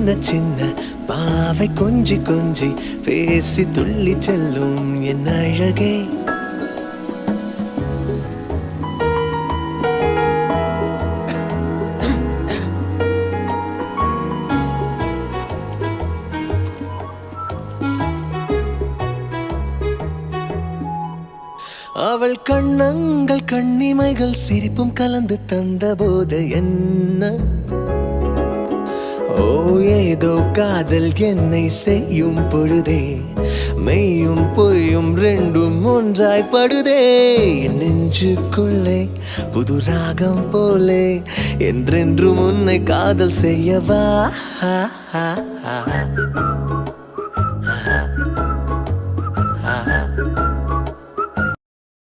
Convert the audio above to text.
சின்ன சின்ன பாவை கொஞ்சி கொஞ்சி பேசி துள்ளி செல்லும் என் அழகே. அவள் கண்ணங்கள் கண்ணிமைகள் சிரிப்பும் கலந்து தந்த போது என்ன ஓ ஏதோ காதல் என்னை செய்யும் பொழுதே மெய்யும் பொய்யும் ரெண்டும் ஒன்றாய் படுதே. என் நெஞ்சுக்குள்ளே புது ராகம் போலே என்றென்றும் உன்னை காதல் செய்யவா.